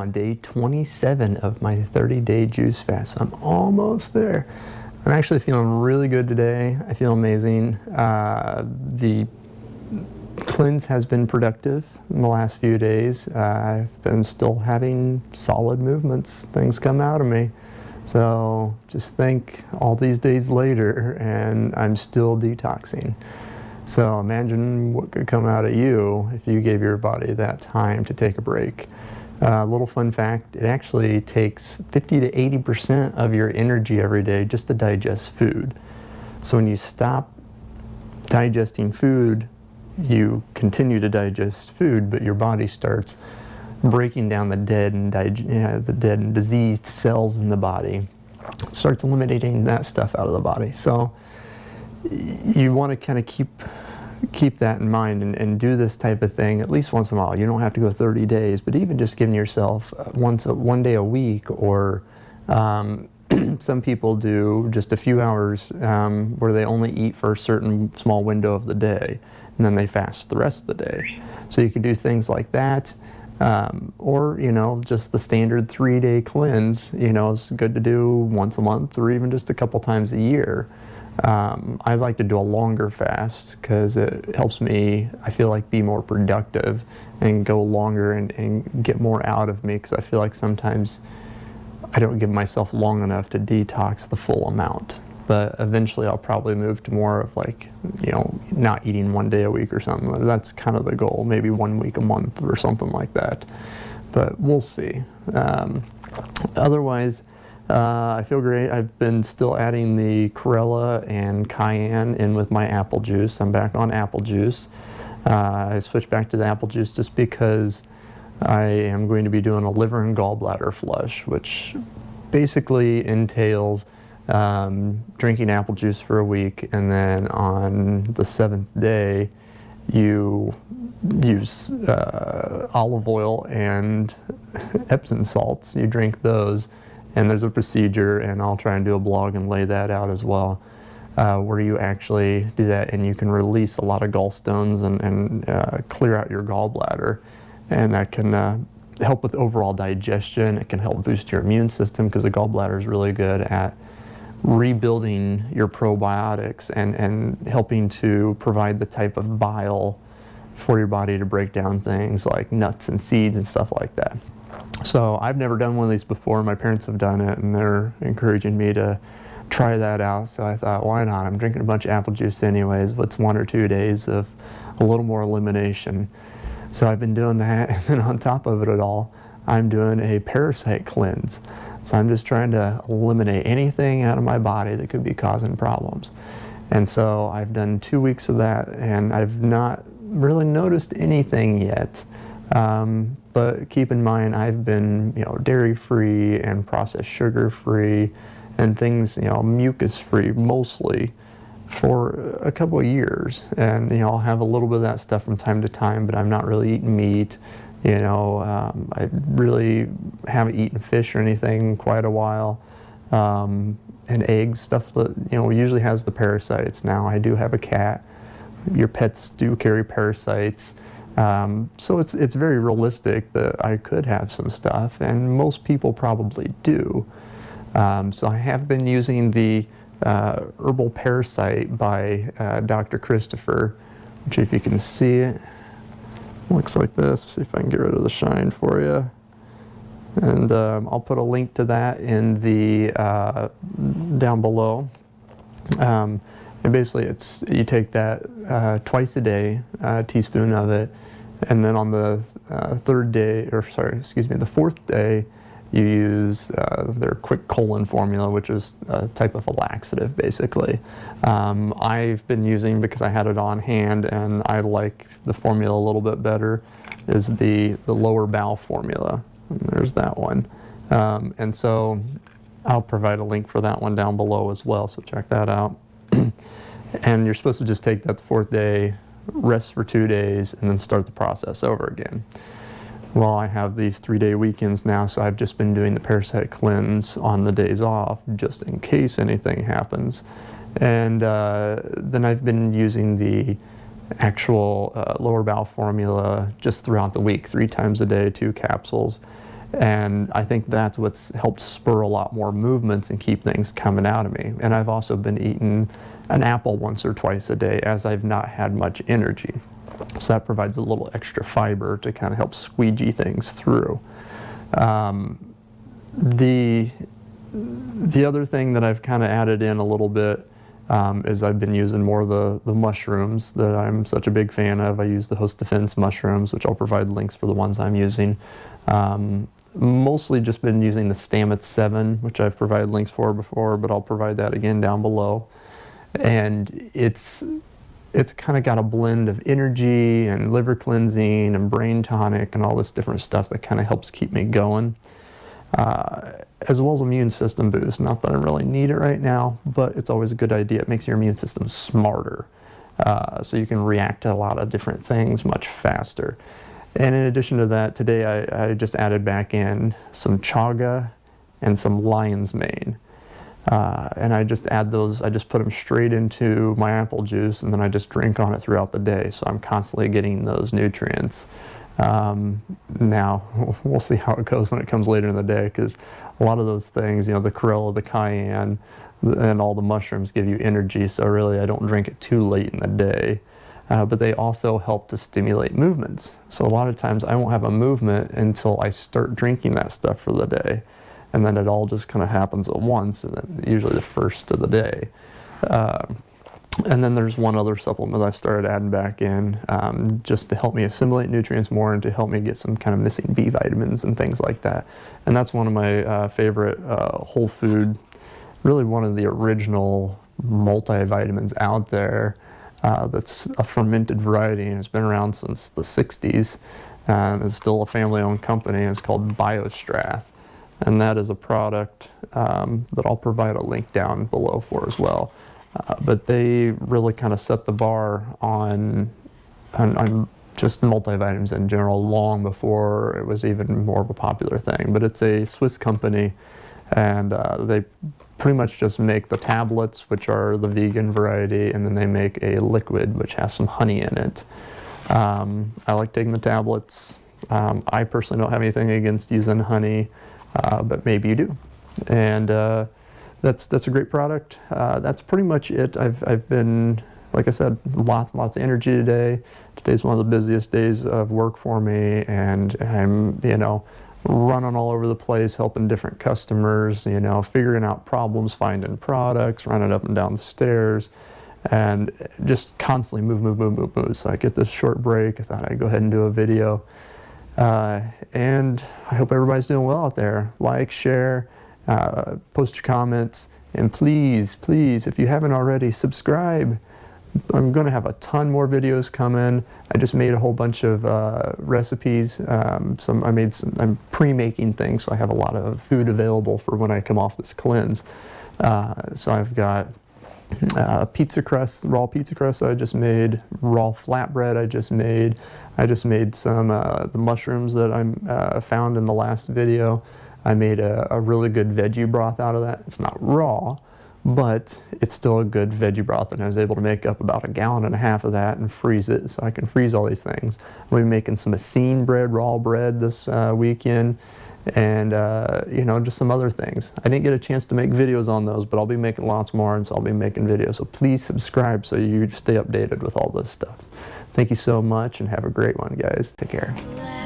on day 27 of my 30-day juice fast. So I'm almost there. I'm actually feeling really good today. I feel amazing. The cleanse has been productive in the last few days. I've been still having solid movements. Things come out of me. So just think all these days later and I'm still detoxing. So imagine what could come out of you if you gave your body that time to take a break. Little fun fact, it actually takes 50 to 80% of your energy every day just to digest food. So when you stop digesting food, you continue to digest food, but your body starts breaking down the dead and diseased cells in the body. It starts eliminating that stuff out of the body. So you want to kind of keep that in mind and do this type of thing at least once in a while. You don't have to go 30 days, but even just giving yourself one day a week, or some people do just a few hours where they only eat for a certain small window of the day, and then they fast the rest of the day. So you could do things like that. Or, just the standard 3-day cleanse, it's good to do once a month or even just a couple times a year. I like to do a longer fast because it helps me, I feel like, be more productive and go longer and get more out of me, because I feel like sometimes I don't give myself long enough to detox the full amount. But eventually I'll probably move to more of not eating one day a week or something. That's kind of the goal, maybe 1 week a month or something like that. But we'll see. Otherwise, I feel great. I've been still adding the chlorella and cayenne in with my apple juice. I'm back on apple juice. I switched back to the apple juice just because I am going to be doing a liver and gallbladder flush, which basically entails drinking apple juice for a week, and then on the 7th day you use olive oil and Epsom salts. You drink those, and there's a procedure, and I'll try and do a blog and lay that out as well, where you actually do that and you can release a lot of gallstones and clear out your gallbladder, and that can help with overall digestion. It can help boost your immune system, because the gallbladder is really good at rebuilding your probiotics and helping to provide the type of bile for your body to break down things like nuts and seeds and stuff like that. So I've never done one of these before. My parents have done it, and they're encouraging me to try that out. So I thought, why not? I'm drinking a bunch of apple juice anyways. What's 1 or 2 days of a little more elimination? So I've been doing that, and then on top of it all, I'm doing a parasite cleanse. So I'm just trying to eliminate anything out of my body that could be causing problems. And so I've done 2 weeks of that, and I've not really noticed anything yet. But keep in mind, I've been, dairy-free and processed sugar-free and things, mucus-free mostly for a couple of years. And, I'll have a little bit of that stuff from time to time, but I'm not really eating meat. I really haven't eaten fish or anything in quite a while. And eggs, stuff that, usually has the parasites. Now, I do have a cat. Your pets do carry parasites. So it's very realistic that I could have some stuff, and most people probably do. So I have been using the Herbal Parasite by Dr. Christopher, which, if you can see it, looks like this. See if I can get rid of the shine for you. And I'll put a link to that in the down below. And basically, you take that twice a day, a teaspoon of it, and then on the the 4th day, you use their quick colon formula, which is a type of a laxative, basically. I've been using, because I had it on hand and I like the formula a little bit better, is the lower bowel formula. And there's that one. And so I'll provide a link for that one down below as well, so check that out. And you're supposed to just take that the 4th day, rest for 2 days, and then start the process over again. Well, I have these 3-day weekends now, so I've just been doing the parasite cleanse on the days off, just in case anything happens. And then I've been using the actual lower bowel formula just throughout the week, 3 times a day, 2 capsules. And I think that's what's helped spur a lot more movements and keep things coming out of me. And I've also been eating an apple once or twice a day as I've not had much energy. So that provides a little extra fiber to kind of help squeegee things through. The other thing that I've kind of added in a little bit is I've been using more of the mushrooms that I'm such a big fan of. I use the Host Defense mushrooms, which I'll provide links for the ones I'm using. Mostly just been using the Stamets 7, which I've provided links for before, but I'll provide that again down below. And it's kind of got a blend of energy and liver cleansing and brain tonic and all this different stuff that kind of helps keep me going. As well as immune system boost. Not that I really need it right now, but it's always a good idea. It makes your immune system smarter, so you can react to a lot of different things much faster. And in addition to that, today I just added back in some chaga and some lion's mane. And I just add those, I just put them straight into my apple juice, and then I just drink on it throughout the day. So I'm constantly getting those nutrients. Now, we'll see how it goes when it comes later in the day, because a lot of those things, you know, the chlorella, the cayenne, and all the mushrooms give you energy. So really, I don't drink it too late in the day. But they also help to stimulate movements. So a lot of times I won't have a movement until I start drinking that stuff for the day. And then it all just kind of happens at once, and then usually the first of the day. And then there's one other supplement I started adding back in just to help me assimilate nutrients more and to help me get some kind of missing B vitamins and things like that. And that's one of my favorite whole food, really one of the original multivitamins out there. That's a fermented variety, and it's been around since the 60s. It's still a family-owned company, and it's called BioStrath. And that is a product that I'll provide a link down below for as well. But they really kind of set the bar on just multivitamins in general long before it was even more of a popular thing. But it's a Swiss company, and they pretty much just make the tablets, which are the vegan variety, and then they make a liquid which has some honey in it. I like taking the tablets. I personally don't have anything against using honey, but maybe you do. And that's a great product. That's pretty much it. I've been, like I said, lots and lots of energy today. Today's one of the busiest days of work for me, and I'm, you know, running all over the place, helping different customers, you know, figuring out problems, finding products, running up and down the stairs, and just constantly move. So I get this short break. I thought I'd go ahead and do a video. And I hope everybody's doing well out there. Like, share, post your comments, and please, if you haven't already, subscribe. I'm going to have a ton more videos coming. I just made a whole bunch of recipes. I'm pre-making things, so I have a lot of food available for when I come off this cleanse. So I've got pizza crust, raw pizza crust I just made, raw flatbread I just made. I just made some the mushrooms that I found in the last video. I made a really good veggie broth out of that. It's not raw, but it's still a good veggie broth, and I was able to make up about 1.5 gallons of that and freeze it, so I can freeze all these things. I'll be making some Essene bread, raw bread this weekend, and you know, just some other things. I didn't get a chance to make videos on those, but I'll be making lots more, and so I'll be making videos. So please subscribe so you stay updated with all this stuff. Thank you so much, and have a great one, guys. Take care.